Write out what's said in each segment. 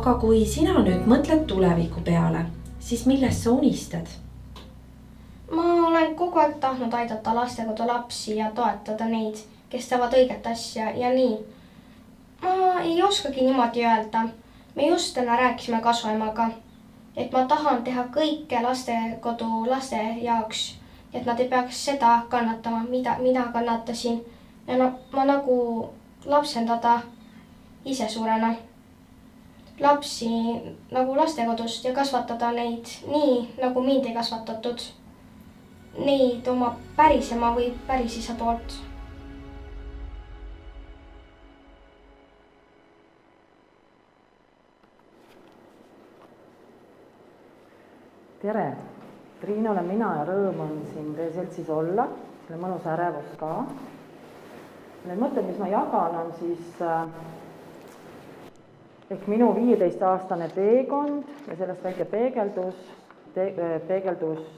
Aga kui sina nüüd mõtled tuleviku peale, siis millest sa unistad? Ma olen kogu aeg tahtnud aidata lastekodu lapsi ja toetada neid, kes teevad õiget asja ja nii. Ma ei oskagi niimoodi öelda. Me just täna rääkisime kasuemaga, et ma tahan teha kõike lastekodu laste jaoks, et nad ei peaks seda kannatama, mida kannatasin. Ja ma nagu lapsendada ise suurena lapsi nagu lastekodust ja kasvatada neid nii, nagu mind ei kasvatatud. Neid oma pärisema või pärisisa poolt. Tere! Triin olen mina ja rõõm on siin teie seltsis olla. Selle mõnus ärevus ka. Need mõtted, mis ma jagan, on siis ehk minu 15-aastane teekond ja sellest väike peegeldus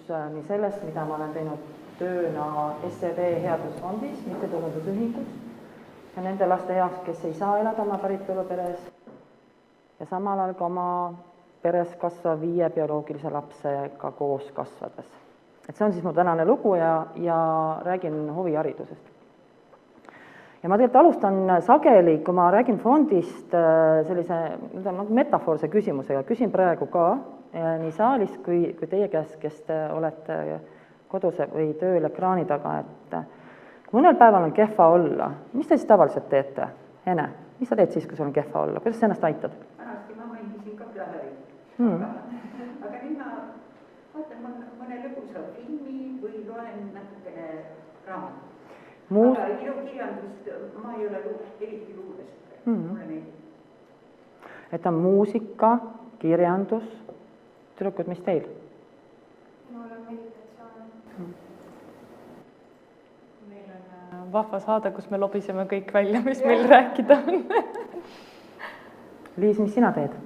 nii sellest, mida ma olen teinud tööna SEB Headusfondis, mittetulundusühingus ja nende laste jaoks, kes ei saa elada oma päritoluperes ja samal ajal ka oma peres kasvav 5 bioloogilise lapsega koos kasvades. Et see on siis mu tänane lugu ja räägin huviharidusest. Ja ma tegelikult alustan sageli, kui ma räägin fondist sellise metafoorse küsimusega, küsin praegu ka nii saalis kui teie käest, kes te olete kodus või tööl ekraani taga, et kui mõnel päeval on kehva olla, mis te siis tavaliselt teete? Hene, mis sa teed siis, kui sul on kehva olla? Kuidas sa ennast aitad? Vanasti ma mängisin ka klaverit. Aga nüüd ma vaatan mõne lõbusa filmi või loen natukene raamat. Aga ilukirjandust ma ei ole eriti luules. Mulle meeldib. Et on muusika, kirjandus. Tüdrukud, mis teil? Ma olen meditatsioon. Meil on vahva saade, kus me lobiseme kõik välja, mis meil rääkida on. Liis, mis sina teed?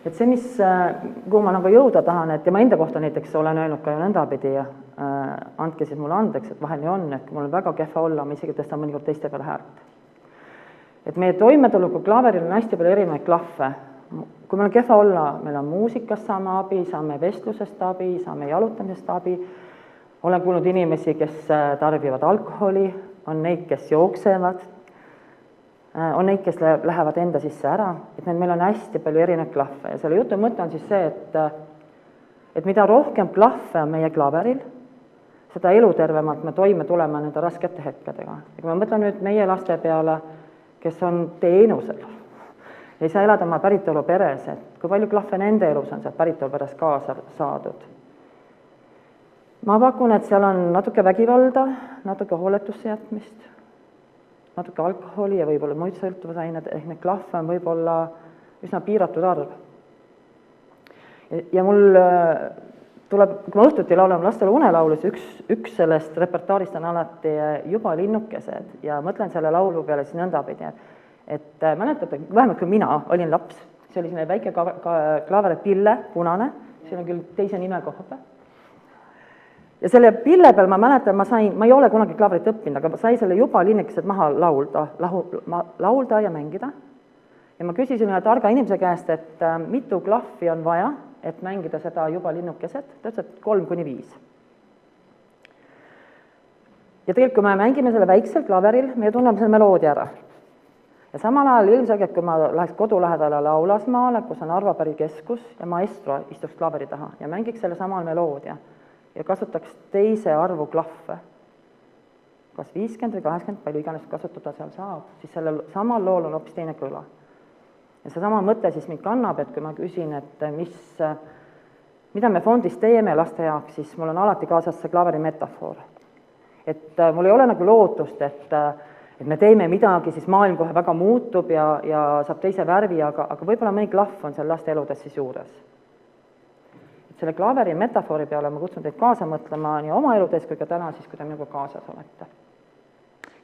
Et see, kuhu ma nagu jõuda tahan, et ja ma enda kohta näiteks olen öelnud ka ju nõndapidi ja andke siis mulle andeks, et vahel nii on, et kui mul on väga kehva olla, ma isegi tõstan mõnikord teiste peale häält. Et meie toimetuleku klaveril on hästi palju erinevaid klahve. Kui meil on kehva olla, meil on muusikast saame abi, saame vestlusest abi, saame jalutamisest abi. Olen kuulnud inimesi, kes tarbivad alkoholi, on neid, kes jooksevad, on neid, kes lähevad enda sisse ära, et meil on hästi palju erinevaid klahve ja selle jutu mõte on siis see, et mida rohkem klahve on meie klaveril, seda elutervemalt me toime tuleme nende raskete hetkedega. Ja kui me mõtleme nüüd meie laste peale, kes on teenusel, ei saa elada oma päritolu peres, et kui palju klahve nende elus on sealt päritolu peres kaasa saadud. Ma pakun, et seal on natuke vägivalda, natuke hooletusse jätmist, natuke alkoholi ja võib-olla muid sõltuvusained, ehk need klahve on võib-olla üsna piiratud arv. Ja mul tuleb, kui ma õhtuti laulan lastele unelaulus, üks sellest repertuaarist on alati Juba linnukesed ja mõtlen selle laulu peale siis nõndapidi, et mäletate, vähemalt kui mina olin laps, see oli selline väike klaver pille, punane, see on küll teise nime koha peal. Ja selle pille peal ma mäletan, ma ei ole kunagi klaverit õppinud, aga ma sai selle Juba linnukesed maha laulda ja mängida. Ja ma küsisin ühe targa inimese käest, et mitu klahvi on vaja, et mängida seda Juba linnukesed, ta ütles, et 3-5. Ja tegelikult, kui me mängime selle väiksel klaveril, me tunneme selle meloodia ära. Ja samal ajal ilmselgelt, kui ma läheks kodu lähedale Laulasmaale, kus on Arvapäri keskus ja maestro istuks klaveri taha ja mängiks selle samal meloodia ja kasutaks teise arvu klahve, kas 50 või 80, palju iganes kasutada seal saab, siis sellel samal lool on hoopis teine kõla. Ja see sama mõte siis mind kannab, et kui ma küsin, et mida me fondis teeme laste jaoks, siis mul on alati kaasas see klaveri metafoor. Et mul ei ole nagu lootust, et me teeme midagi, siis maailm kohe väga muutub ja saab teise värvi, aga võib-olla mõni klahv on seal laste eludes siis juures. Et selle klaveri metafoori peale ma kutsun teid kaasa mõtlema nii oma eludes kui ka täna siis, kui te minuga kaasas olete.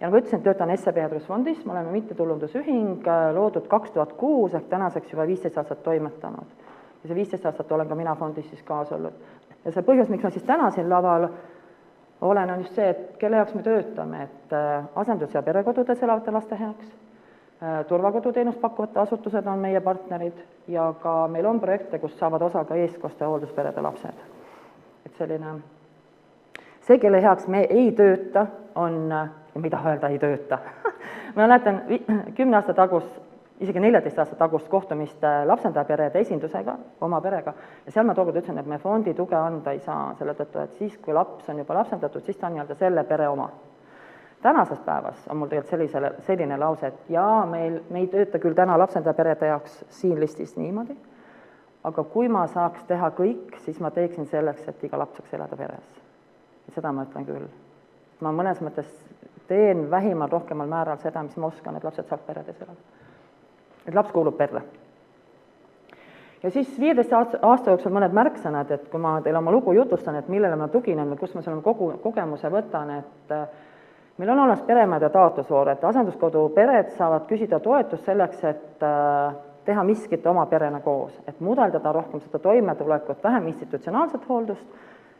Ja nagu ütlesin, töötan SEB Headusfondis, me oleme mittetulundusühing loodud 2006 ehk tänaseks juba 15 aastat toimetanud. Ja see 15 aastat olen ka mina fondis siis kaasa olnud. Ja see põhjus, miks ma siis täna siin laval olen, on just see, et kelle jaoks me töötame, et asendus- ja perekodudes elavate laste heaks, turvakoduteenust pakkuvad asutused on meie partnerid ja ka meil on projekte, kus saavad osa ka eestkoste hooldusperede lapsed. Et selline, see, kelle heaks me ei tööta, on, ja ma ei taha öelda, ei tööta. Ma mäletan 10 aasta tagust, isegi 14 aasta tagust kohtumist lapsendajaperede esindusega, oma perega, ja seal ma tookord ütlesin, et me fondi tuge anda ei saa selle tõttu, et siis, kui laps on juba lapsendatud, siis ta on nii-öelda selle pere oma. Tänases päevas on mul tegelikult selline lause, et jaa, me ei tööta küll täna lapsendajaperede jaoks siin listis niimoodi, aga kui ma saaks teha kõik, siis ma teeksin selleks, et iga laps saaks elada peres. Ja seda ma ütlen küll. Ma mõnes mõttes teen vähimal rohkemal määral seda, mis ma oskan, et lapsed saab peredes elada. Et laps kuulub perre. Ja siis 15 aasta jooksul mõned märksõnad, et kui ma teile oma lugu jutustan, et millele ma tuginen või kus ma selle kogemuse võtan, et meil on olemas peremajade taotlusvoor, et asenduskodu pered saavad küsida toetust selleks, et teha miskit oma perena koos, et mudeldada rohkem seda toimetulekut, vähem institutsionaalset hooldust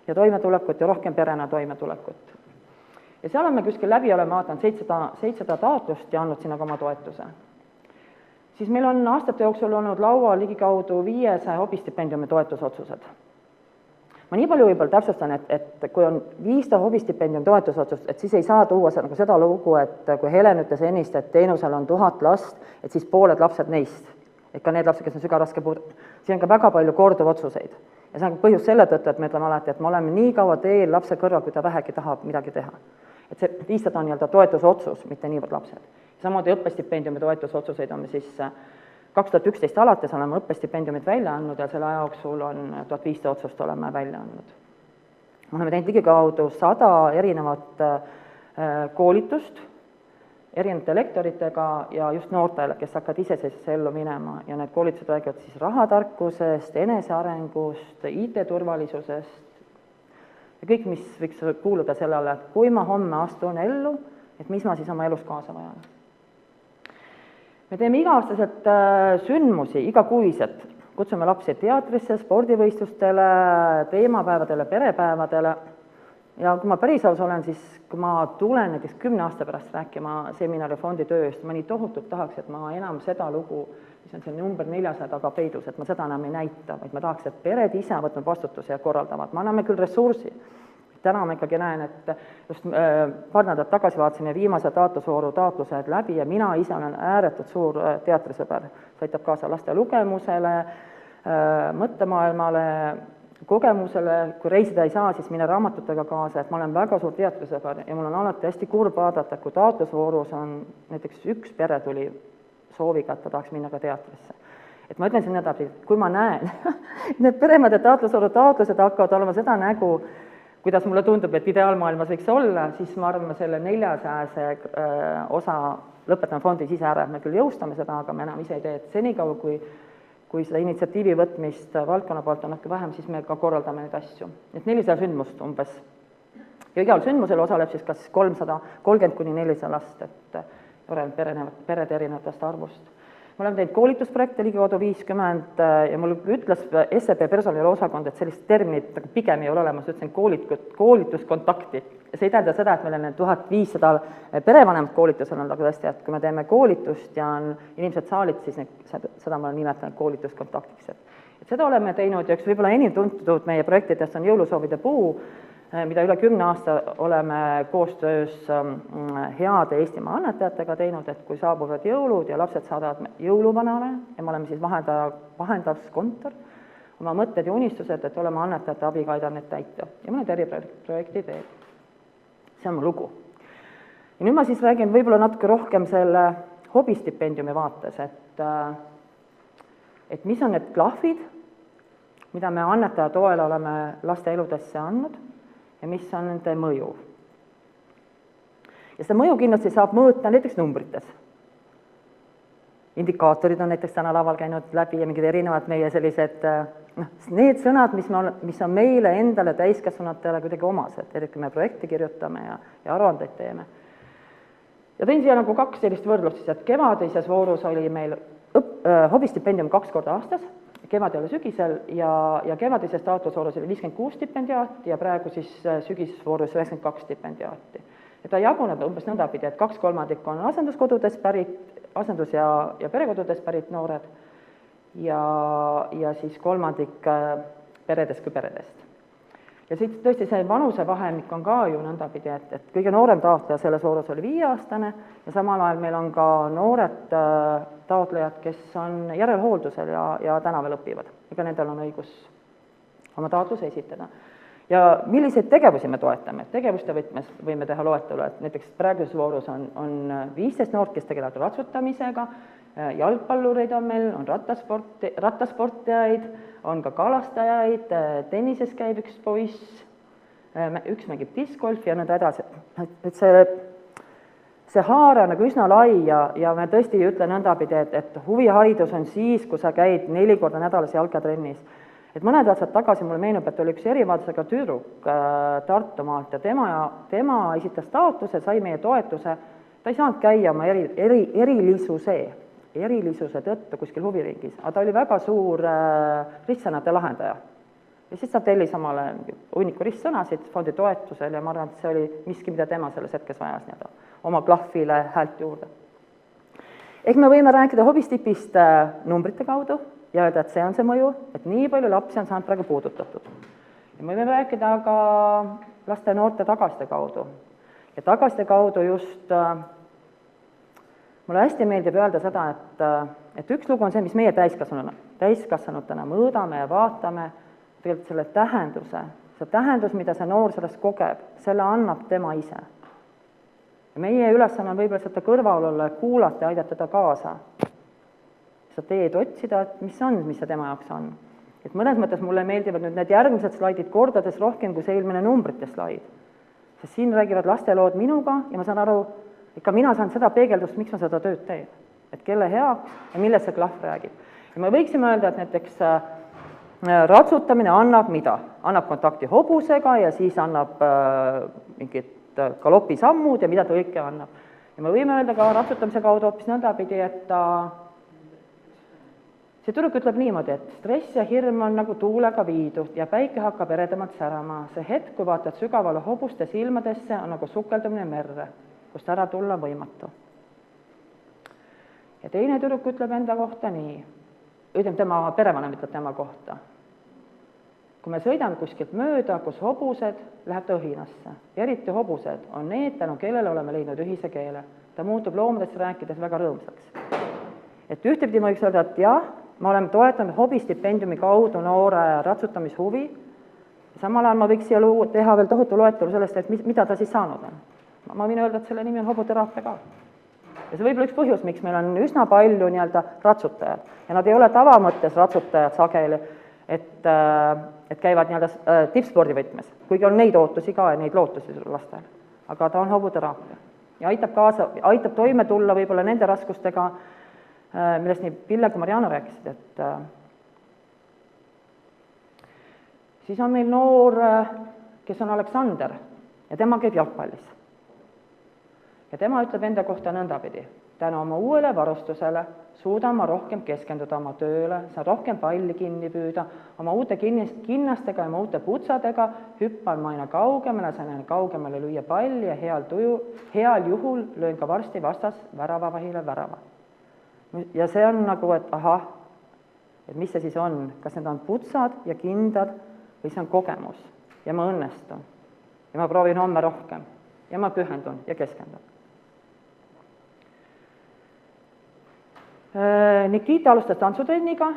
ja toimetulekut ja rohkem perena toimetulekut. Ja seal on me kuskil läbi oleme vaadanud 700 taotlust ja andnud sinna ka oma toetuse. Siis meil on aastate jooksul olnud laua ligikaudu 500 hobistipendiumi toetusotsused. Ma nii palju võib-olla täpsustan, et kui on 500 hobistipendium toetusotsust, et siis ei saa tuua nagu seda lugu, et kui Helen ütles ennist, et teenusel on 1000 last, et siis pooled lapsed neist, et ka need lapsed, kes on sügavraske puude, siin on ka väga palju korduvotsuseid. Ja see on põhjus selle tõttu, et me ütleme alati, et me oleme nii kaua teel lapse kõrval, kui ta vähegi tahab midagi teha. Et see 500 on nii-öelda toetusotsus, mitte niivõrd lapsed. Samamoodi õppestipendiumi toetusotsuseid on siis 2011 alates oleme õppestipendiumid välja andnud ja selle aja jooksul on 1500 otsust oleme välja andnud. Me oleme teinud ligikaudu 100 erinevat koolitust erinevate lektoritega ja just noortele, kes hakkavad iseseisvasse ellu minema ja need koolitused räägivad siis rahatarkusest, enesearengust, IT-turvalisusest ja kõik, mis võiks kuuluda sellele, et kui ma homme astun ellu, et mis ma siis oma elus kaasa vajan. Me teeme iga-aastaselt sündmusi, igakuiselt, kutsume lapsi teatrisse, spordivõistlustele, teemapäevadele, perepäevadele ja kui ma päris aus olen, siis kui ma tulen näiteks 10 aasta pärast rääkima seminari fondi tööst, ma nii tohutult tahaks, et ma enam seda lugu, mis on see number 400 taga peidus, et ma seda enam ei näita, vaid ma tahaks, et pered ise võtnud vastutuse ja korraldavad. Me anname küll ressursi. Täna ma ikkagi näen, et just paar nädalat tagasi vaatasime viimase taotlusvooru taotlused läbi ja mina ise olen ääretult suur teatrisõber. See aitab kaasa laste lugemusele, mõttemaailmale, kogemusele, kui reisida ei saa, siis mine raamatutega kaasa, et ma olen väga suur teatrisõber ja mul on alati hästi kurb vaadata, kui taotlusvoorus on näiteks üks pere tuli sooviga, et ta tahaks minna ka teatrisse. Et ma ütlen siin edasi, kui ma näen, need peremade taotlusvooru taotlused hakkavad olema seda nägu, kuidas mulle tundub, et ideaalmaailmas võiks olla, siis ma arvan, selle 400 osa lõpetame fondis ise ära, me küll jõustame seda, aga me enam ise ei tee, et senikaua, kui seda initsiatiivi võtmist valdkonna poolt on natuke vähem, siis me ka korraldame neid asju. Et 400 sündmust umbes. Ja igal sündmusel osaleb siis kas 330 kuni 400 last, et pered erinevatest arvust. Me oleme teinud koolitusprojekte ligikaudu 50 ja mul ütles SEB personaliosakond, et sellist terminit pigem ei ole olemas, ütlesin koolituskontakti. See ei tähenda seda, et meil on 1500 perevanemat koolitusel olnud, aga tõesti, et kui me teeme koolitust ja on inimesed saalid, siis seda ma olen nimetanud koolituskontaktiks. Et seda oleme teinud ja üks võib-olla enim tuntud meie projektidest on jõulusoovide puu, mida üle 10 aasta oleme koostöös heade Eestimaa annetajatega teinud, et kui saabuvad jõulud ja lapsed saadavad jõuluvanale ja me oleme siis vahendavskontor, oma mõtted ja unistused, et oleme annetajate abiga aidanud neid täita. Ja mõned eriprojekti teeb. See on mu lugu. Ja nüüd ma siis räägin võib-olla natuke rohkem selle hobistipendiumi vaates, et mis on need klahvid, mida me annetaja toel oleme laste eludesse andnud, ja mis on nende mõju. Ja seda mõju kindlasti saab mõõta näiteks numbrites. Indikaatorid on näiteks täna laval käinud läbi ja mingid erinevad meie sellised, need sõnad, mis on meile endale täiskasvanutele kuidagi omased, eriti me projekti kirjutame ja aruandeid teeme. Ja tõin siia nagu 2 sellist võrdlust, et kevadises voorus oli meil hobistipendium 2 korda aastas, kevadel ja sügisel ja kevadises taotlusvoorus oli 56 stipendiaati ja praegu siis sügisvoorus 92 stipendiaati. Ja ta jaguneb umbes nõndapidi, et 2/3 on asenduskodudes pärit asendus- ja perekodudest pärit noored ja siis kolmandik peredest kui peredest. Ja siit tõesti see vanusevahemik on ka ju nõndapidi, et kõige noorem taotleja selles voorus oli 5-aastane ja samal ajal meil on ka noored taotlejad, kes on järelhooldusel ja tänaval õpivad, ega nendel on õigus oma taotluse esitada. Ja milliseid tegevusi me toetame? Tegevuste võtmes võime teha loetelu, et näiteks praeguses voorus on 15 noort, kes tegelevad ratsutamisega, jalgpallureid on meil, on rattasportijaid, on ka kalastajaid, tennises käib üks poiss, üks mängib discgolfi ja nõnda edasi. Et see haare on nagu üsna lai ja me tõesti ei ütle nõndapidi, et huviharidus on siis, kui sa käid 4 korda nädalas jalkatrennis. Et mõned aastad tagasi mulle meenub, et oli üks erivajadusega tüdruk Tartumaalt ja tema esitas taotluse, sai meie toetuse, ta ei saanud käia oma erilisuse tõttu kuskil huviringis, aga ta oli väga suur ristsõnade lahendaja. Ja siis ta tellis omale hunniku ristsõnasid fondi toetusel ja ma arvan, et see oli miski, mida tema selles hetkes vajas oma klahvile häält juurde. Ehk me võime rääkida hobistipist numbrite kaudu ja öelda, et see on see mõju, et nii palju lapsi on saanud praegu puudutatud. Ja me võime rääkida ka laste ja noorte tagasiste kaudu. Ja tagasiste kaudu just mulle hästi meeldib öelda seda, et üks lugu on see, mis meie täiskasvanutena mõõdame ja vaatame, tegelikult selle tähenduse, see tähendus, mida see noor sellest kogeb, selle annab tema ise. Ja meie ülesanne on võib-olla seda kõrval olla, kuulata ja aidata teda kaasa. Seda teed otsida, et mis see tema jaoks on. Et mõnes mõttes mulle meeldivad nüüd need järgmised slaidid kordades rohkem kui see eelmine numbrite slaid. Sest siin räägivad lastelood minuga ja ma saan aru, ikka mina saan seda peegeldust, miks ma seda tööd teen. Et kelle heaks ja millest see klahv räägib. Ja me võiksime öelda, et näiteks ratsutamine annab mida? Annab kontakti hobusega ja siis annab mingid galopisammud ja mida ta õike annab. Ja me võime öelda ka ratsutamise kaudu hoopis nõndapidi, et see tüdruk ütleb niimoodi, et stress ja hirm on nagu tuulega viidud ja päike hakkab eredamalt särama. See hetk, kui vaatad sügavale hobuste silmadesse, on nagu sukeldumine merre, kust ära tulla võimatu. Ja teine tüdruk ütleb enda kohta nii, ütleb tema perevanem ütleb tema kohta. Kui me sõidame kuskilt mööda, kus hobused, läheb ta õhinasse. Ja eriti hobused on need, tänu kellele oleme leidnud ühise keele. Ta muutub loomadest rääkides väga rõõmsaks. Et ühtepidi ma võiks öelda, et jah, me oleme toetanud hobistipendiumi kaudu noore ratsutamishuvi. Samal ajal ma võiks siia teha veel tohutu loetelu sellest, et mida ta siis saanud on. Ma võin öelda, et selle nimi on hobuteraapia ka. Ja see võib-olla üks põhjus, miks meil on üsna palju ratsutajad. Ja nad ei ole tavamõttes ratsutajad sageli, et käivad tippspordi võtmes, kuigi on neid ootusi ka ja neid lootusi lastel. Aga ta on hobuteraapia ja aitab toime tulla võib-olla nende raskustega, millest nii Pille kui Mariana rääkisid, et siis on meil noor, kes on Aleksander ja tema käib jalgpallis. Ja tema ütleb enda kohta nõndapidi. Tänu oma uuele varustusele suudan ma rohkem keskenduda oma tööle, saan rohkem palli kinni püüda, oma uute kinnastega ja oma uute putsadega hüppan ma aina kaugemale, saan aina kaugemale lüüa palli ja heal juhul löön ka varsti vastas väravavahile värava. Ja see on nagu, et ahah, et mis see siis on, kas need on putsad ja kindad või see on kogemus ja ma õnnestun ja ma proovin homme rohkem ja ma pühendun ja keskendun. Nikita alustas tantsutrenniga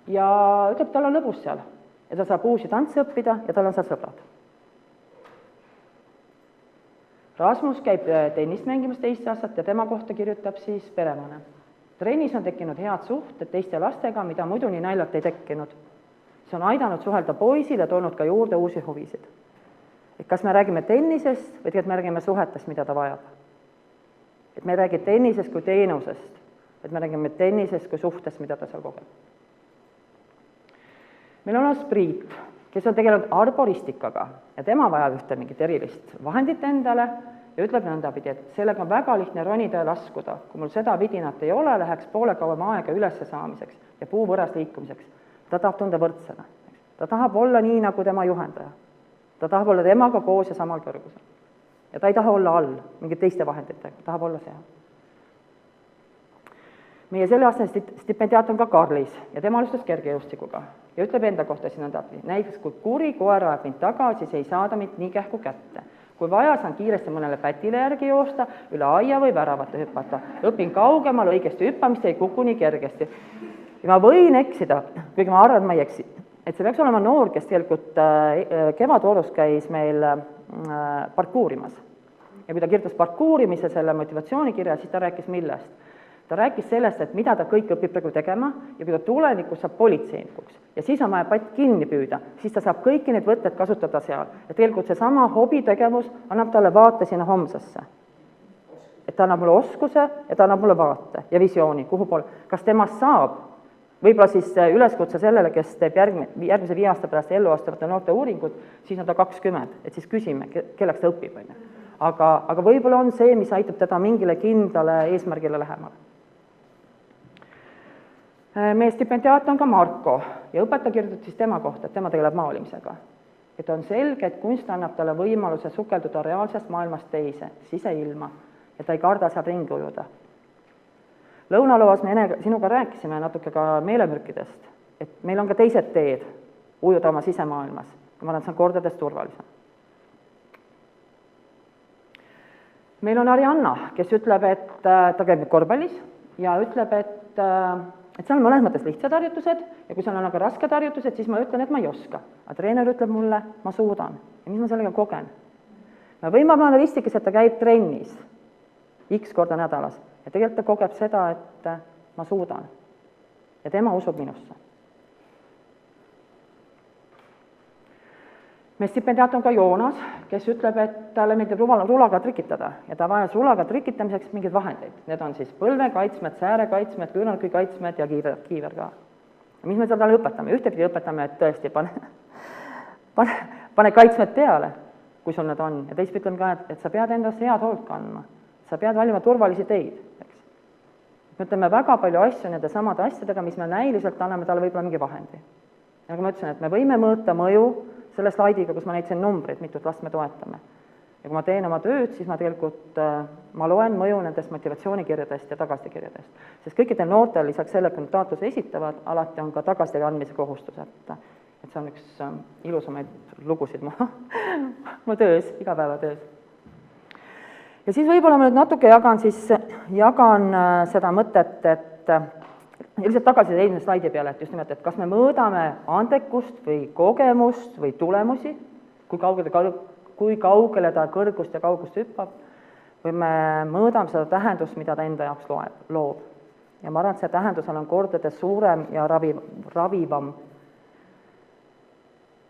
ja ütleb, tal on lõbus seal ja ta saab uusi tantse õppida ja tal on seal sõbrad. Rasmus käib tennist mängimas 2 aastat ja tema kohta kirjutab siis perevanem. Trennis on tekkinud head suhted teiste lastega, mida muidu nii naljalt ei tekkinud. See on aidanud suhelda poisil ja toonud ka juurde uusi huvisid. Et kas me räägime tennisest või tegelikult me räägime suhetest, mida ta vajab. Et me ei räägi tennisest kui teenusest, et me räägime tennisest kui suhtest, mida ta seal kogeb. Meil on Priit, kes on tegelenud arboristikaga ja tema vajab ühte mingit erilist vahendit endale ja ütleb nõndapidi, et sellega on väga lihtne ronida ja laskuda. Kui mul seda vidinat ei ole, läheks poole kauem aega ülesse saamiseks ja puu võõras liikumiseks. Ta tahab tunda võrdsena. Ta tahab olla nii, nagu tema juhendaja. Ta tahab olla temaga koos ja samal kõrgusel. Ja ta ei taha olla all mingit teiste vahenditega, tahab olla seal. meie selleaastane stipendiaat on ka Karlis ja tema alustas kergejõustikuga ja ütleb enda kohta siin nõnda, näiteks kui kuri koer ajab mind taga, siis ei saada mind nii kähku kätte. Kui vaja, saan kiiresti mõnele pätile järgi joosta, üle aia või väravate hüpata. Õpin kaugemal õigesti hüppamist, ei kuku nii kergesti. Ja ma võin eksida, kuigi ma arvan, et ma ei eksi. Et see peaks olema noor, kes tegelikult kevadvoorus käis meil parkuurimas. Ja kui ta kirjutas parkuurimise selle motivatsioonikirja, siis ta rääkis millest. Ta rääkis sellest, et mida ta kõik õpib praegu tegema ja kui ta tulevikus saab politseinikuks ja siis on vaja patt kinni püüda, siis ta saab kõiki neid võtteid kasutada seal. Ja tegelikult seesama hobitegevus annab talle vaate sinna homsesse. Et ta annab mulle oskuse ja ta annab mulle vaate ja visiooni, kuhu poole. Kas temast saab? Võib-olla siis üleskutse sellele, kes teeb järgmise 5 aasta pärast elluastavate noorte uuringud, siis on ta 20, et siis küsime, kelleks ta õpib. Aga võib-olla on see, mis aitab teda mingile kindlale eesmärgile lähemale. Meie stipendiaat on ka Marko ja õpetaja kirjutab siis tema kohta, et tema tegeleb maalimisega. Et on selge, et kunst annab talle võimaluse sukelduda reaalsest maailmast teise, siseilma, ja ta ei karda seal ringi ujuda. Lõunaloas me sinuga rääkisime natuke ka meelemürkidest, et meil on ka teised teed ujuda oma sisemaailmas ja ma arvan, et see on kordades turvalisem. Meil on Arianna, kes ütleb, et ta käib korvpallis ja ütleb, et seal on mõnes mõttes lihtsad harjutused ja kui seal on aga rasked harjutused, siis ma ütlen, et ma ei oska. Aga treener ütleb mulle, ma suudan. Ja mis ma sellega kogen? Me võime olla ristikes, et ta käib trennis X korda nädalas ja tegelikult ta kogeb seda, et ma suudan. Ja tema usub minusse. Meie stipendiaat on ka Joonas, kes ütleb, et talle meeldib rulaga trikitada ja ta vajas rulaga trikitamiseks mingeid vahendeid. Need on siis põlvekaitsmed, säärekaitsmed, küünarkikaitsmed ja kiiver ka. Ja mis me seal talle õpetame? Ühtepidi õpetame, et tõesti pane kaitsmed peale, kui sul need on. Ja teist ütleme ka, et sa pead endast head hoolt kandma. Sa pead valima turvalisi teid. Me ütleme väga palju asju nende samade asjadega, mis me näiliselt anname talle võib-olla mingi vahendi. Ja nagu ma ütlesin, et me võime mõõta mõju selle slaidiga, kus ma näitasin numbreid, mitut last me toetame. Ja kui ma teen oma tööd, siis ma tegelikult ma loen mõju nendest motivatsioonikirjadest ja tagasikirjadest. Sest kõikidel noortel lisaks selle, kui nad taotluse esitavad, alati on ka tagasitega andmise kohustus. Et see on üks ilusamaid lugusid mu töös, igapäevatöös. Ja siis võib-olla ma nüüd natuke jagan seda mõtet, et lihtsalt tagasi eelmise slaidi peale, et just nimelt, et kas me mõõdame andekust või kogemust või tulemusi, kui kaugele ta kõrgust ja kaugust hüppab, või me mõõdame seda tähendust, mida ta enda jaoks loob. Ja ma arvan, et see tähendusel on kordades suurem ja ravivam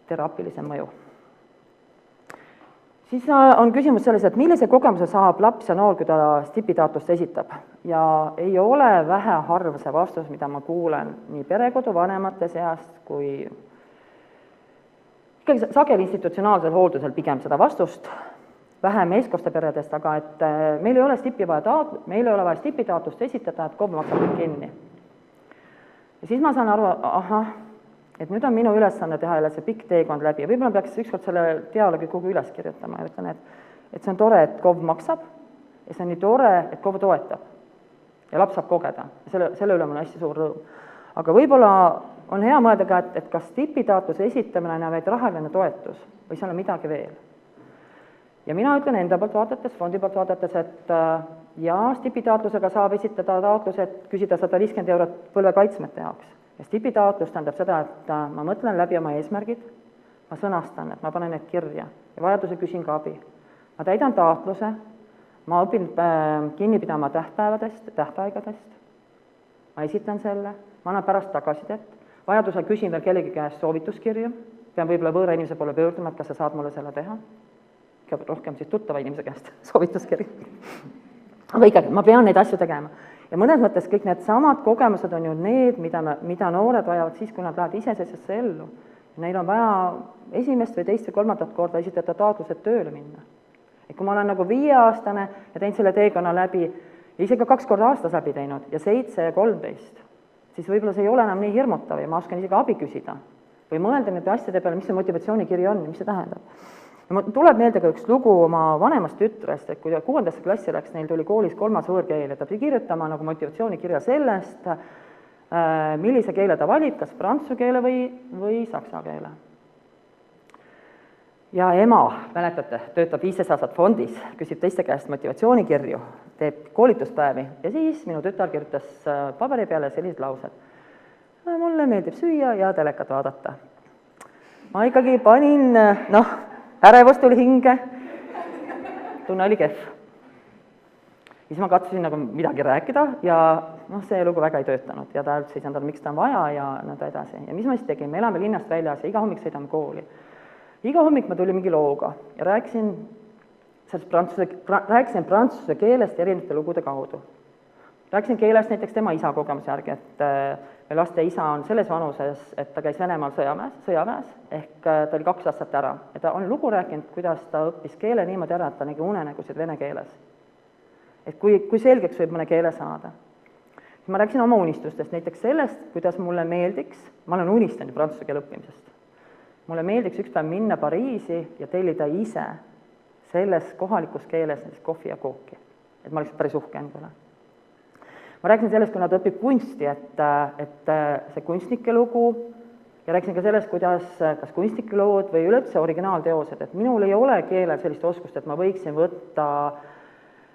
teraapilisem mõju. Siis on küsimus selles, et millise kogemuse saab laps ja noor, kui ta stipitaotlust esitab. Ja ei ole väheharv see vastus, mida ma kuulen nii perekodu vanemate seast kui ikkagi sageli institutsionaalsel hooldusel pigem seda vastust, vähem eestkoste peredest, aga et meil ei ole vaja stipitaotlust esitada, et KOV maksab kõik kinni. Ja siis ma saan aru, et nüüd on minu ülesanne teha jälle see pikk teekond läbi ja võib-olla peaks ükskord selle dialoogi kuhu üles kirjutama ja ütlen, et see on tore, et KOV maksab ja see on nii tore, et KOV toetab ja laps saab kogeda. Selle üle on hästi suur rõõm. Aga võib-olla on hea mõelda ka, et kas stipitaotluse esitamine on vaid rahaline toetus või seal on midagi veel. Ja mina ütlen enda poolt vaadates, fondi poolt vaadates, et stipitaotlusega saab esitada taotlused, küsida 150 eurot põlvekaitsmete jaoks. Ja stipitaotlus tähendab seda, et ma mõtlen läbi oma eesmärgid, ma sõnastan, et ma panen need kirja ja vajaduse küsin ka abi. Ma täidan taotluse, ma õpin kinni pidama tähtaegadest, ma esitan selle, ma annan pärast tagasisidet, vajaduse küsin veel kellegi käest soovituskirju, pean võib-olla võõra inimese poole pöörduma, et kas sa saad mulle selle teha, rohkem siis tuttava inimese käest soovituskirju. Aga ikkagi, ma pean neid asju tegema. Ja mõnes mõttes kõik need samad kogemused on ju need, mida noored vajavad siis, kui nad lähevad iseseisvasse ellu. Neil on vaja esimest või teist või kolmandat korda esitada taotlused tööle minna. Et kui ma olen nagu 5-aastane ja teinud selle teekonna läbi ja isegi 2 korda aastas läbi teinud ja 7 ja 13, siis võib-olla see ei ole enam nii hirmutav ja ma oskan isegi abi küsida või mõelda nende asjade peale, mis see motivatsioonikiri on ja mis see tähendab. ja mul tuleb meelde ka üks lugu oma vanemast tütrest, et kui ta 6. klassi läks, neil tuli koolis 3. võõrkeel ja ta pidi kirjutama nagu motivatsioonikirja sellest, millise keele ta valib, kas prantsuse keele või saksa keele. Ja ema, mäletate, töötab 15 aastat fondis, küsib teiste käest motivatsioonikirju, teeb koolituspäevi ja siis minu tütar kirjutas paberi peale sellised laused. Mulle meeldib süüa ja telekat vaadata. Ma ikkagi panin, ärevus tuli hinge, tunne oli kehv. Siis ma katsusin nagu midagi rääkida ja see lugu väga ei töötanud ja ta üldse ei saanud aru, miks ta on vaja ja nõnda edasi. Ja mis ma siis tegin, me elame linnast väljas ja iga hommik sõidame kooli. Iga hommik ma tulin mingi looga ja rääkisin prantsuse keelest erinevate lugude kaudu. Rääkisin keelest näiteks tema isa kogemuse järgi, et me laste isa on selles vanuses, et ta käis Venemaal sõjaväes, ehk ta oli 2 aastat ära. Ja ta on lugu rääkinud, kuidas ta õppis keele niimoodi ära, et ta nägi unenägusid vene keeles. Et kui selgeks võib mõne keele saada. Ma rääkisin oma unistustest, näiteks sellest, kuidas mulle meeldiks, ma olen unistanud prantsuse keele õppimisest, mulle meeldiks üks päev minna Pariisi ja tellida ise selles kohalikus keeles näiteks kohvi ja kooki. Et ma oleks päris uhke endale. Ma rääkisin sellest, kui nad õpib kunsti, et see kunstnike lugu ja rääkisin ka sellest, kuidas kas kunstnike lood või üleüldse originaalteosed, et minul ei ole keelel sellist oskust, et ma võiksin võtta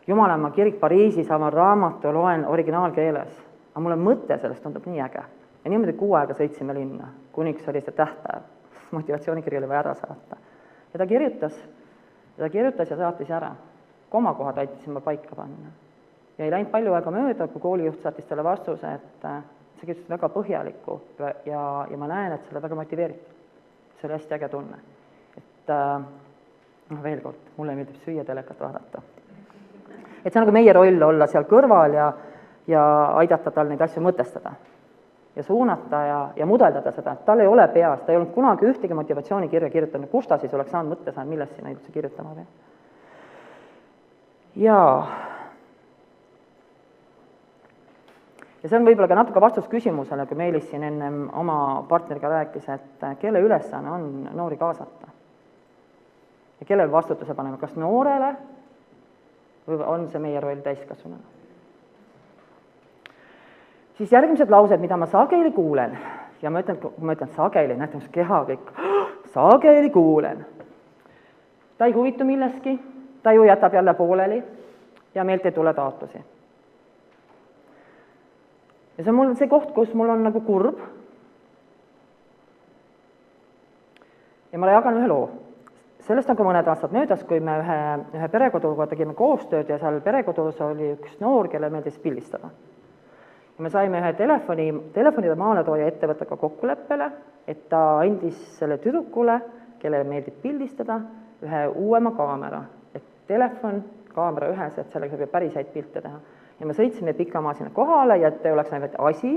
Jumalamaa kirik Pariisis, avan raamatu, loen originaalkeeles. Aga mulle mõte sellest tundub nii äge. Ja niimoodi 6 aega sõitsime linna, kuniks oli see tähtaev, motivatsioonikiri oli vaja ära saata. Ja ta kirjutas ja saatis ära. Komakohad aitasin ma paika panna. Ja ei läinud palju aega mööda, kui koolijuht saatis talle vastuse, et see kirjutas väga põhjaliku ja ma näen, et selle väga motiveeritud. See oli hästi äge tunne. Et veel kord, mulle meeldib süüa telekat vaadata. Et see on nagu meie roll olla seal kõrval ja aidata tal neid asju mõtestada ja suunata ja mudeldada seda, et tal ei ole peas, ta ei olnud kunagi ühtegi motivatsioonikirja kirjutanud, kus ta siis oleks saanud mõtte saanud, millest sinna üldse kirjutama veel. Ja see on võib-olla ka natuke vastus küsimusele, kui Meelis siin ennem oma partneriga rääkis, et kelle ülesanne on noori kaasata. Ja kellel vastutuse paneme, kas noorele või on see meie roll täiskasvanuna. Siis järgmised laused, mida ma sageli kuulen, ja ma ütlen sageli, näete, mis keha kõik, sageli kuulen. Ta ei huvitu milleski, ta ju jätab jälle pooleli ja meilt ei tule taotlusi. Ja see on mul see koht, kus mul on nagu kurb. Ja ma jagan ühe loo. Sellest on ka mõned aastad möödas, kui me ühe perekoduga tegime koostööd ja seal perekodus oli üks noor, kelle meeldis pildistada. Ja me saime ühe telefonide maaletooja ettevõttega kokkuleppele, et ta andis selle tüdrukule, kelle meeldib pildistada, ühe uuema kaamera. Et telefon, kaamera ühes, et sellega saab päris häid pilte teha. Ja me sõitsime pikamaa sinna kohale ja et ei oleks näinud asi,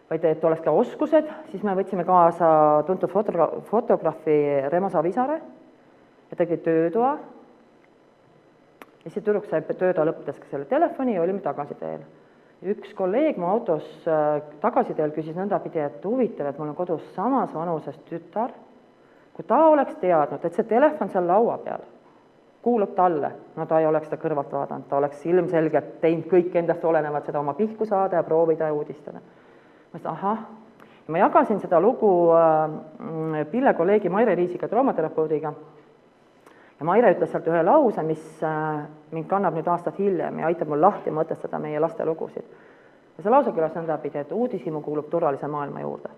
vaid et oleks ka oskused, siis me võtsime kaasa tuntud fotograafi Remo Savisaare ja tegi töötoa. Ja see tüdruk sai töötoa lõpetas ka selle telefoni ja olime tagasiteel. Üks kolleeg mu autos tagasiteel küsis nõndapidi, et huvitav, et mul on kodus samas vanuses tütar, kui ta oleks teadnud, et see telefon seal laua peal kuulub talle, no ta ei oleks seda kõrvalt vaadanud, ta oleks ilmselgelt teinud kõik endast olenevat seda oma pihku saada ja proovida ja uudistada. Ma ütlesin, ahah, ma jagasin seda lugu Pille kolleegi Maire Riisiga, traumaterapeudiga ja Maire ütles sealt ühe lause, mis mind kannab nüüd aastad hiljem ja aitab mul lahti mõtestada meie laste lugusid. Ja see lause kõlas nõndapidi, et uudishimu kuulub turvalise maailma juurde.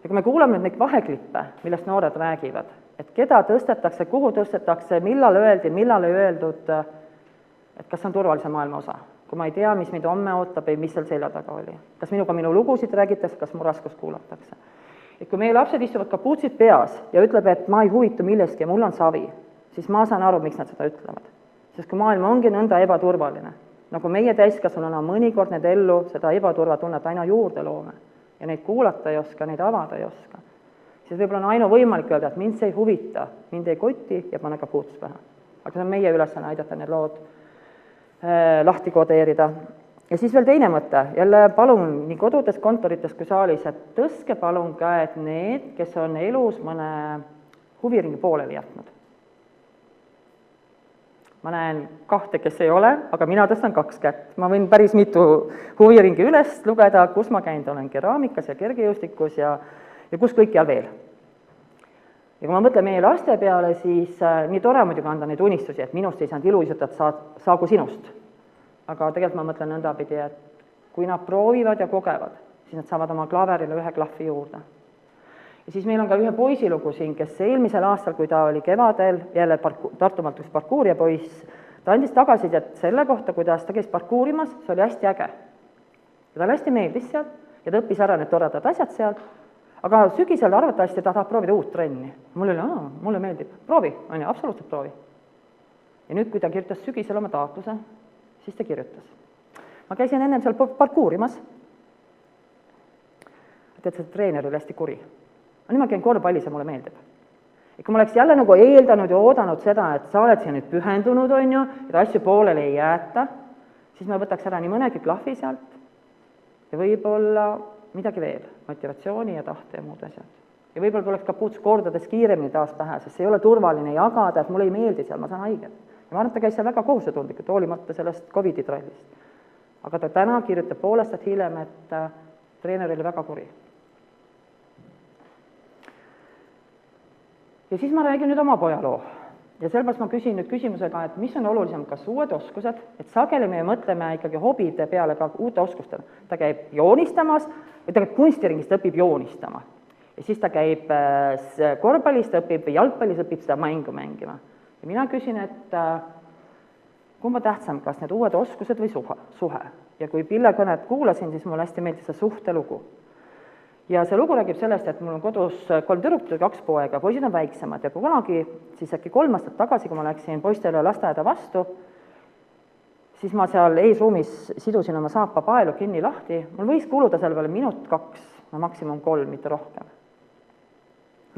Ja kui me kuulame neid vaheklippe, millest noored räägivad, et keda tõstetakse, kuhu tõstetakse, millal öeldi, millal ei öeldud, et kas on turvalise maailma osa. Kui ma ei tea, mis mind homme ootab või mis seal selja taga oli. Kas minuga minu lugusid räägitakse, kas mu raskust kuulatakse. Et kui meie lapsed istuvad kapuutsid peas ja ütleb, et ma ei huvitu milleski ja mul on savi, siis ma saan aru, miks nad seda ütlevad. Sest kui maailm ongi nõnda ebaturvaline, nagu meie täiskasvanuna mõnikord need ellu seda ebaturvatunnet aina juurde loome ja neid kuulata ei oska, neid avada ei oska, siis võib-olla on ainu võimalik öelda, et mind see ei huvita, mind ei koti ja pane kapuuts pähe. Aga see on meie ülesanne aidata need lood lahti kodeerida. Ja siis veel teine mõte, jälle palun nii kodudes, kontorites kui saalis, et tõstke palun käed need, kes on elus mõne huviringi pooleli jätnud. Ma näen 2, kes ei ole, aga mina tõstan 2 kätt. Ma võin päris mitu huviringi üles lugeda, kus ma käinud olen keraamikas ja kergejõustikus ja kus kõikjal veel. Ja kui ma mõtlen meie laste peale, siis nii tore muidugi anda neid unistusi, et minust ei saanud iluuisutajat, saagu sinust. Aga tegelikult ma mõtlen nõndapidi, et kui nad proovivad ja kogevad, siis nad saavad oma klaverile 1 klahvi juurde. Ja siis meil on ka ühe poisilugu siin, kes eelmisel aastal, kui ta oli kevadel, jälle Tartumaalt üks parkuurija poiss, ta andis tagasisidet selle kohta, kuidas ta käis parkuurimas, see oli hästi äge. Ja talle hästi meeldis seal ja ta õppis ära need toredad asjad seal, aga sügisel arvatavasti ta tahab proovida uut trenni. Mulle meeldib, proovi, on ju, absoluutselt proovi. Ja nüüd, kui ta kirjutas sügisel oma taotluse, siis ta kirjutas. Ma käisin ennem seal parkuurimas, et see treener oli hästi kuri. Aga nüüd ma käin korvpallis ja mulle meeldib. Ja kui ma oleks jälle nagu eeldanud ja oodanud seda, et sa oled siia nüüd pühendunud, on ju, et asju pooleli ei jäeta, siis ma võtaks ära nii mõnegi klahvi sealt ja võib-olla midagi veel, motivatsiooni ja tahte ja muud asjad. Ja võib-olla tuleks kapuuts kordades kiiremini taas pähe, sest see ei ole turvaline jagada, et mulle ei meeldi seal, ma saan haiget. Ja ma arvan, et ta käis seal väga kohusetundlikult, hoolimata sellest COVID-i trallist. Aga ta täna kirjutab pool aastat hiljem, et treener oli väga kuri. Ja siis ma räägin nüüd oma poja loo. Ja sellepärast ma küsin nüüd küsimusega, et mis on olulisem, kas uued oskused, et sageli me mõtleme ikkagi hobide peale ka uute oskustele. Ta käib joonistamas, või ta käib kunstiringist, õpib joonistama. Ja siis ta käib korvpallist, õpib jalgpallis, õpib seda mängu mängima. Ja mina küsin, et kumba tähtsam, kas need uued oskused või suhe. Ja kui Pille kõnet kuulasin, siis mulle hästi meeldis see suhtelugu. Ja see lugu räägib sellest, et mul on kodus 3 tüdrukut ja 2 poega, poisid on väiksemad ja kui kunagi, siis äkki 3 aastat tagasi, kui ma läksin poistele lasteaeda vastu, siis ma seal eesruumis sidusin oma saapa paelu kinni lahti, mul võis kuluda selle peale 1-2, no maksimum 3, mitte rohkem.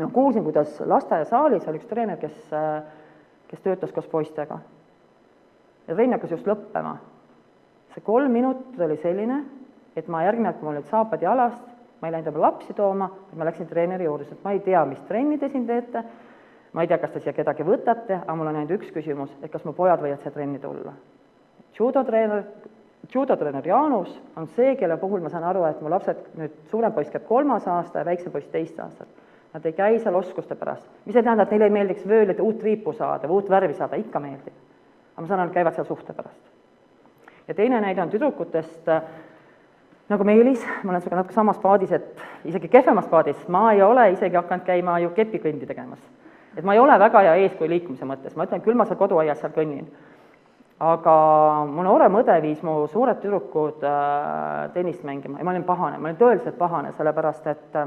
Ma kuulsin, kuidas lasteaiasaalis oli üks treener, kes töötas koos poistega. Ja trenn hakkas just lõppema. See 3 minutit oli selline, et ma järgmine, kui mul olid saapad jalast, ma ei läinud oma lapsi tooma, ma läksin treeneri juurde, sest ma ei tea, mis trenni te siin teete, ma ei tea, kas te siia kedagi võtate, aga mul on ainult üks küsimus, et kas mu pojad võivad siia trenni tulla. Judotreener Jaanus on see, kelle puhul ma saan aru, et mu lapsed, nüüd suurem poiss käib 3. aasta ja väiksem poiss 2. aastat. Nad ei käi seal oskuste pärast. Mis ei tähenda, et neile ei meeldiks vöölida uut riipu saada või uut värvi saada, ikka meeldib. Aga ma saan aru, et käivad seal suhte pärast. Ja teine näide on tüdrukutest, nagu Meelis, ma olen natuke samas paadis, et isegi kehvemas paadis, ma ei ole isegi hakanud käima ju kepikõndi tegemas. Et ma ei ole väga hea eeskuju liikumise mõttes, ma ütlen, küll ma seal koduaias seal kõnnin. Aga mu noorem õde viis mu suured tüdrukud tennist mängima ja ma olin tõeliselt pahane, sellepärast et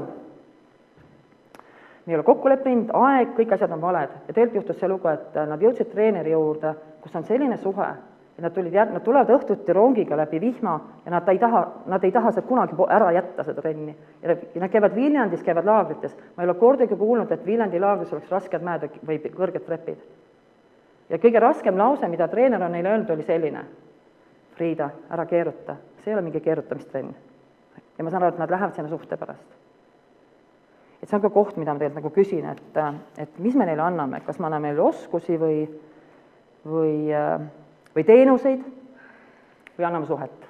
me ei ole kokku leppinud, aeg, kõik asjad on valed. Ja tegelikult juhtus see lugu, et nad jõudsid treeneri juurde, kus on selline suhe, et nad tulevad õhtuti rongiga läbi vihma ja nad ei taha sealt kunagi ära jätta seda trenni. Ja nad käivad Viljandis, käivad laagrites. Ma ei ole kordagi kuulnud, et Viljandi laagris oleks rasked mäed või kõrged trepid. Ja kõige raskem lause, mida treener on neile öelnud, oli selline. Friida, ära keeruta. See ei ole mingi keerutamistrenn. Ja ma saan aru, et nad lähevad sinna suhte pärast. Et see on ka koht, mida ma tegelikult nagu küsin, et mis me neile anname, kas me anname neile oskusi või teenuseid või anname suhet.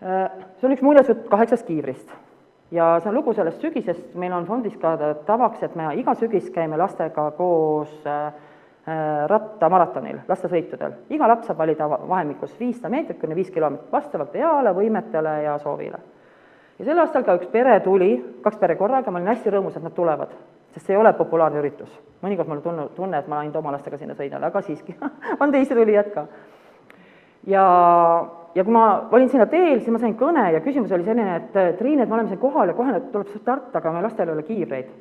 See on üks muljasjutt 8 kiivrist ja see on lugu sellest sügisest, meil on fondis ka tavaks, et me iga sügis käime lastega koos rattamaratonil, lastesõitudel. Iga laps saab valida vahemikus 500 meetrit kuni 5 kilomeetrit vastavalt eale, võimetele ja soovile. Ja sel aastal ka üks pere tuli, 2 pere korraga, ma olin hästi rõõmus, et nad tulevad, sest see ei ole populaarne üritus. Mõnikord ma olen tunne, et ma ainult oma lastega sinna sõidan, aga siiski on teisi tulijad ka. Ja kui ma olin sinna teel, siis ma sain kõne ja küsimus oli selline, et Triin, et me oleme siin kohal ja kohe tuleb start, aga me lastel ei ole kiivreid.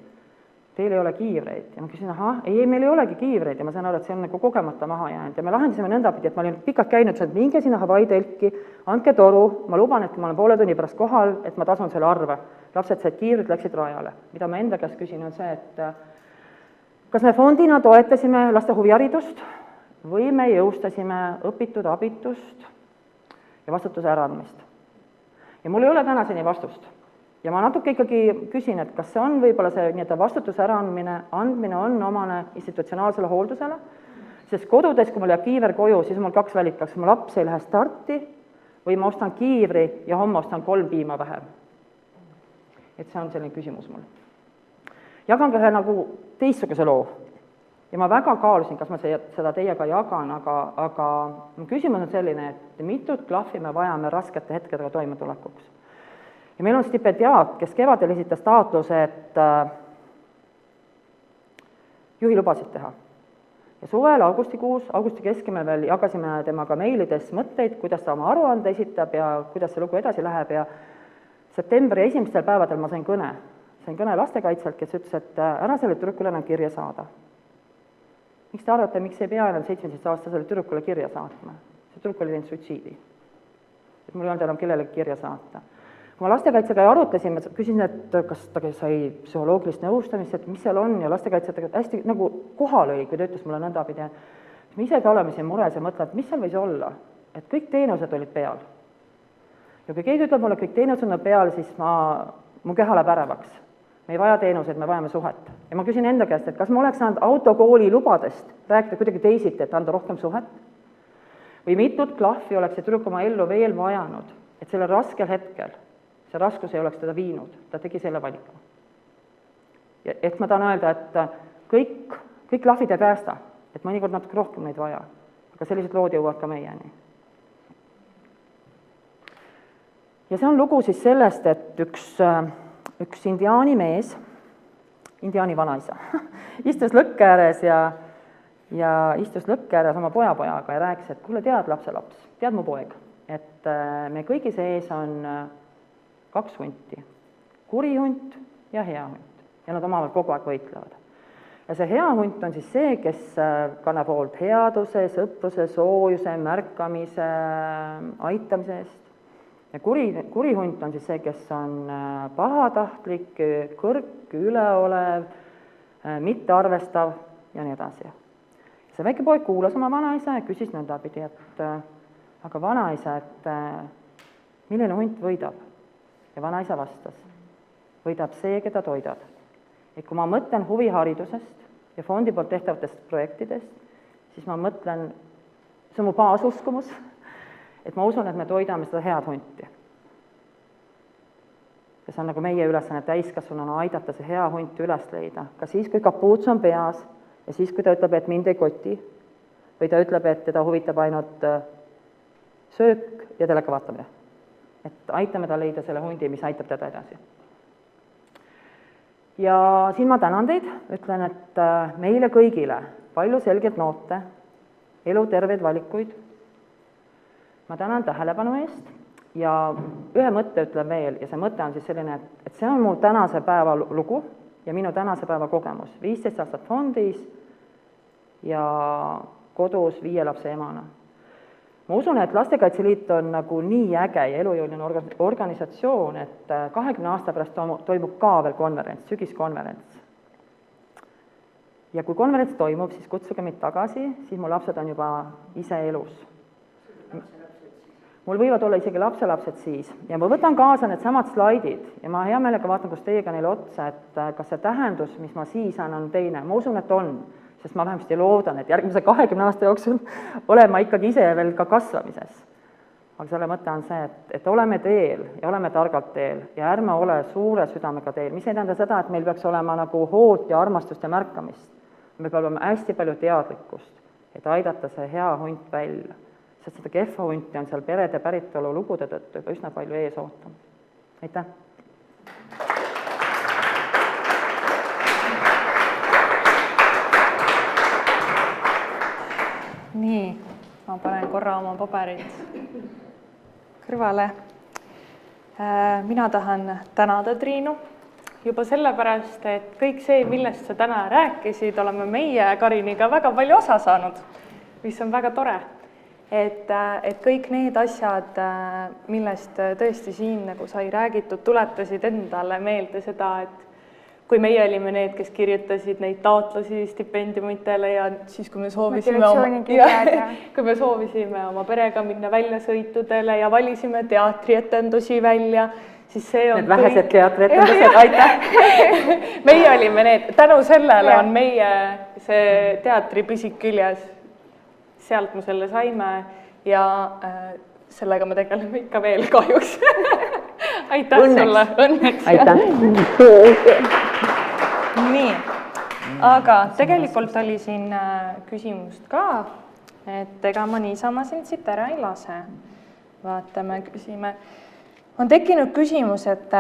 Teil ei ole kiivreid. Ja ma küsin, ei, meil ei olegi kiivreid ja ma sain aru, et see on nagu kogemata maha jäänud. Ja me lahendasime nõndapidi, et ma olin pikalt käinud, et minge sinna Hawaii telki, andke toru, ma luban, et kui ma olen poole tunni pärast kohal, et ma tasun selle arve. Lapsed said kiivrid, läksid rajale. Mida ma enda käest küsin, on see, et kas me fondina toetasime laste huviharidust või me jõustasime õpitud abitust ja vastutuse äraandmist. Ja mul ei ole tänaseni vastust. ja ma natuke ikkagi küsin, et kas see on võib-olla see nii-öelda vastutuse andmine on omane institutsionaalsele hooldusele, sest kodudes, kui mul jääb kiiver koju, siis on mul 2 valikut, kas mu laps ei lähe starti või ma ostan kiivri ja homme ostan 3 piima vähem. Et see on selline küsimus mul. Jagan ka ühe nagu teistsuguse loo ja ma väga kaalusin, kas ma seda teiega jagan, aga küsimus on selline, et mitut klahvi me vajame raskete hetkedega toimetulekuks. Ja meil on stipendiaat, kes kevadel esitas taotluse, et juhilubasid teha. Ja suvel, augusti keskel me veel jagasime temaga meilides mõtteid, kuidas ta oma aruande esitab ja kuidas see lugu edasi läheb ja septembri esimestel päevadel ma sain kõne lastekaitselt, kes ütles, et ära selle tüdrukule enam kirja saada. Miks te arvate, miks ei pea enam 17-aastasele tüdrukule kirja saatma? See tüdruk oli teinud suitsiidi. Et mul ei olnud enam kellelegi kirja saata. Kui ma lastekaitsega arutasime, küsin, et kas ta sai psühholoogilist nõustamist, et mis seal on ja lastekaitsjatega hästi nagu kohal oli, kui ta ütles mulle nõndapidi. Me ise ka oleme siin mures ja mõtlen, et mis seal võis olla, et kõik teenused olid peal. Ja kui keegi ütleb mulle, kõik teenused on peal, siis mu keha läheb ärevaks. Me ei vaja teenuseid, me vajame suhet. Ja ma küsin enda käest, et kas ma oleks saanud autokooli lubadest rääkida kuidagi teisiti, et anda rohkem suhet? Või mitut klahvi oleks see tüdruk oma ellu veel vajanud, et sellel raskel hetkel see raskus ei oleks teda viinud, ta tegi selle valiku. Ja et ma tahan öelda, et kõik klahvid ei päästa, et mõnikord natuke rohkem neid vaja, aga sellised lood jõuavad ka meieni. Ja see on lugu siis sellest, et üks indiaani mees, indiaani vanaisa, istus lõkke ääres ja istus lõkke ääres oma pojaga ja rääkis, et kuule, tead lapselaps, tead mu poeg, et me kõigi sees on 2 hunti, kuri hunt ja hea hunt ja nad omavahel kogu aeg võitlevad. Ja see hea hunt on siis see, kes kannab hoolt headuse, sõpruse, soojuse, märkamise, aitamise eest. Ja kuri hunt on siis see, kes on pahatahtlik, kõrk, üleolev, mittearvestav ja nii edasi. See väike poeg kuulas oma vanaisa ja küsis nõndapidi, et aga vanaisa, et milline hunt võidab? Ja vanaisa vastas, võidab see, keda toidad. Et kui ma mõtlen huviharidusest ja fondi poolt tehtavatest projektidest, siis ma mõtlen, see on mu baasuskumus, et ma usun, et me toidame seda head hunti. Ja see on nagu meie ülesanne täiskasvanuna aidata see hea hunt üles leida. Ka siis, kui kapuuts on peas ja siis, kui ta ütleb, et mind ei koti või ta ütleb, et teda huvitab ainult söök ja teleka vaatamine. Et aitame ta leida selle hundi, mis aitab teda edasi. Ja siin ma tänan teid, ütlen, et meile kõigile palju selgelt noote, elu terveid valikuid. Ma tänan tähelepanu eest ja ühe mõtte ütlen veel ja see mõte on siis selline, et see on mu tänase päeva lugu ja minu tänase päeva kogemus. 15 aastat fondis ja kodus 5 lapse emana. Ma usun, et Lastekaitse Liit on nagu nii äge ja elujõuline organisatsioon, et 20 aasta pärast toimub ka veel konverents, sügiskonverents. Ja kui konverents toimub, siis kutsuge mind tagasi, siis mu lapsed on juba ise elus. Mul võivad olla isegi lapselapsed siis ja ma võtan kaasa need samad slaidid ja ma hea meelega vaatan, kus teiega neile otsa, et kas see tähendus, mis ma siis on teine. Ma usun, et on, sest ma vähemasti loodan, et järgmise 20 aasta jooksul olen ma ikkagi ise veel ka kasvamises. Aga selle mõte on see, et oleme teel ja oleme targalt teel ja ärme ole suure südamega teel. Mis ei tähenda seda, et meil peaks olema nagu hoolt ja armastust ja märkamist. Meil peab olema hästi palju teadlikkust, et aidata see hea hunt välja. Sest seda kehva hunti on seal perede päritolu lugude tõttu juba üsna palju ees ootama. Aitäh! Nii, ma panen korra oma paberid kõrvale. Mina tahan tänada Triinu juba sellepärast, et kõik see, millest sa täna rääkisid, oleme meie Kariniga väga palju osa saanud, mis on väga tore. Et kõik need asjad, millest tõesti siin nagu sai räägitud, tuletasid endale meelde seda, et kui meie olime need, kes kirjutasid neid taotlusi stipendiumitele ja siis, kui me soovisime oma perega minna väljasõitudele ja valisime teatrietendusi välja, siis see on need vähesed teatrietendused, aitäh! meie olime need, tänu sellele on meie see teatri pisik küljes. Sealt me selle saime ja sellega me tegeleme ikka veel kahjuks. Aitäh sulle, õnneks. Aitäh! Nii, aga tegelikult oli siin küsimust ka, et ega ma niisama sind siit ära ei lase. Vaatame, küsime. On tekkinud küsimus, et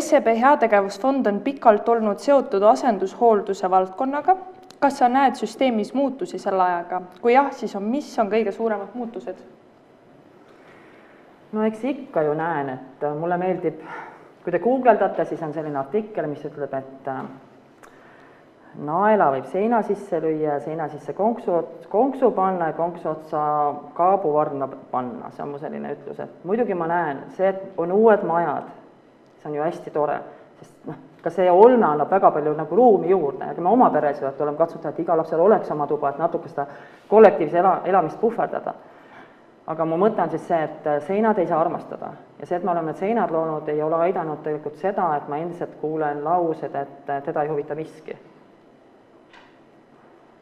SEB heategevusfond on pikalt olnud seotud asendushoolduse valdkonnaga. Kas sa näed süsteemis muutusi selle ajaga? Kui jah, siis mis on kõige suuremad muutused? No eks ikka ju näen, et mulle meeldib, kui te guugeldate, siis on selline artikkel, mis ütleb, et naela võib seina sisse lüüa, seina sisse konksu panna ja konksu otsa kaabuvarna panna. See on mu selline ütlus, et muidugi ma näen, see, et on uued majad, see on ju hästi tore, sest ka see olme annab väga palju nagu ruumi juurde, aga me oma peres oleme katsunud, et iga lapsel oleks oma tuba, et natuke seda kollektiivse elamist puhverdada. Aga mu mõte on siis see, et seinad ei saa armastada ja see, et me oleme need seinad loonud, ei ole aidanud tegelikult seda, et ma endiselt kuulen laused, et teda ei huvita miski.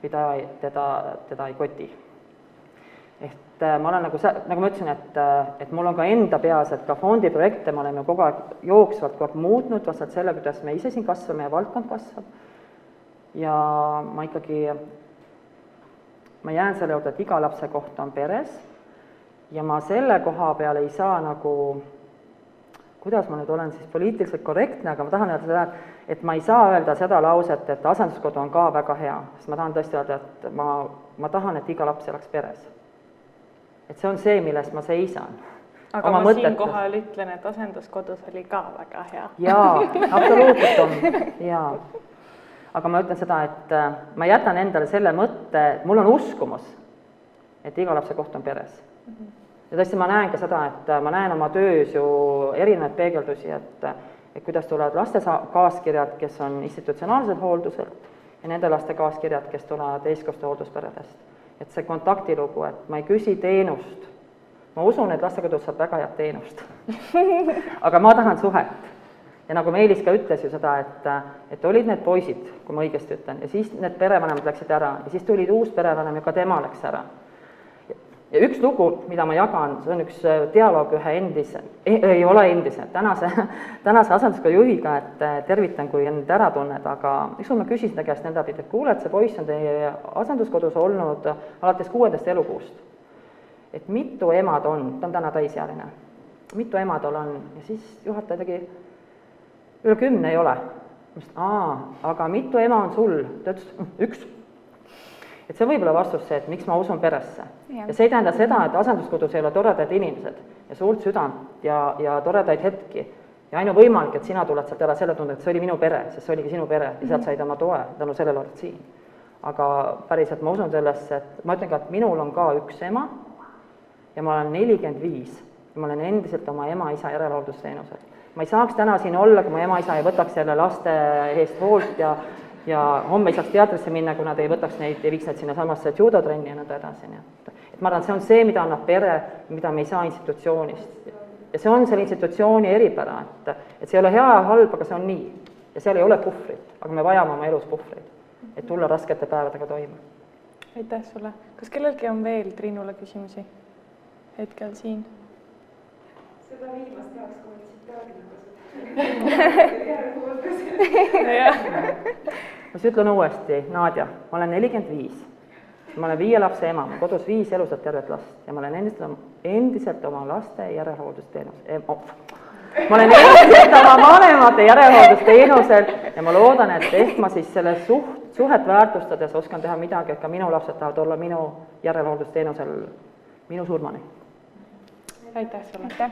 Või teda ei koti. Et ma olen nagu ma ütlesin, et mul on ka enda peas, et ka fondi projekte ma olen ju kogu aeg jooksvalt kogu aeg muutnud, vastavalt selle, kuidas me ise siin kasvame ja valdkond kasvab. Ja ma jään selle juurde, et iga lapse koht on peres ja ma selle koha peal ei saa nagu, kuidas ma nüüd olen siis poliitiliselt korrektne, aga ma tahan öelda seda, et ma ei saa öelda seda lauset, et asenduskodu on ka väga hea, sest ma tahan tõesti öelda, et ma tahan, et iga laps elaks peres. Et see on see, millest ma seisan. Aga ma siinkohal ütlen, et asenduskodus oli ka väga hea. Jaa, absoluutselt on, jaa. Aga ma ütlen seda, et ma jätan endale selle mõtte, mul on uskumus, et iga lapse koht on peres. Ja tõesti ma näen ka seda, et ma näen oma töös ju erinevaid peegeldusi, et kuidas tulevad laste kaaskirjad, kes on institutsionaalsed hoolduselt ja nende laste kaaskirjad, kes tulevad eestkoste hooldusperedest. Et see kontaktilugu, et ma ei küsi teenust. Ma usun, et lastekodus saab väga head teenust. Aga ma tahan suhet. Ja nagu Meelis ka ütles ju seda, et olid need poisid, kui ma õigesti ütlen, ja siis need perevanemad läksid ära ja siis tulid uus perevanem ja ka tema läks ära. Ja üks lugu, mida ma jagan, see on üks dialoog ühe ei ole endise, tänase asenduskodu juhiga, et tervitan, kui end ära tunned, aga ükskord ma küsisin ta käest nõnda pidi, et kuule, et see poiss on teie asenduskodus olnud alates 6. elukuust. Et mitu emad on, ta on täna täisealine, mitu emadol on ja siis juhataja tegi, üle 10 ei ole. Aga mitu ema on sul? Ta ütles, üks. Et see on võib-olla vastus see, et miks ma usun peresse. Ja see ei tähenda seda, et asenduskodus ei ole toredad inimesed ja suurt südant ja toredaid hetki. Ja ainu võimalik, et sina tuled sealt ära selle tunde, et see oli minu pere, sest see oligi sinu pere ja sealt said oma toe, tänu sellele oled siin. Aga päriselt ma usun sellesse, et ma ütlen ka, et minul on ka üks ema ja ma olen 45 ja ma olen endiselt oma ema-isa järelhooldusteenusel. Ma ei saaks täna siin olla, kui mu ema-isa ei võtaks jälle laste eest hoolt ja homme ei saaks teatrisse minna, kui nad ei võtaks neid ja viiks neid sinna samasse judotrenni ja nõnda edasi. Et ma arvan, see on see, mida annab pere, mida me ei saa institutsioonist. Ja see on selle institutsiooni eripära, et see ei ole hea ja halb, aga see on nii. Ja seal ei ole puhvrit, aga me vajame oma elus puhvrit, et tulla raskete päevadega toime. Aitäh sulle. Kas kellelgi on veel Triinule küsimusi hetkel siin? Seda viimast tahaks kommentsitaarina Ma ütlen uuesti, Nadja, ma olen 45, ma olen 5 lapse ema, ma kodus 5 elusat tervet last ja ma olen endiselt oma laste järelhooldusteenus. Ma olen endiselt oma vanemate järelhooldusteenusel ja ma loodan, et ehk ma siis selle suhet väärtustades oskan teha midagi, et ka minu lapsed tahavad olla minu järelhooldusteenusel minu surmani. Aitäh sulle. Aitäh.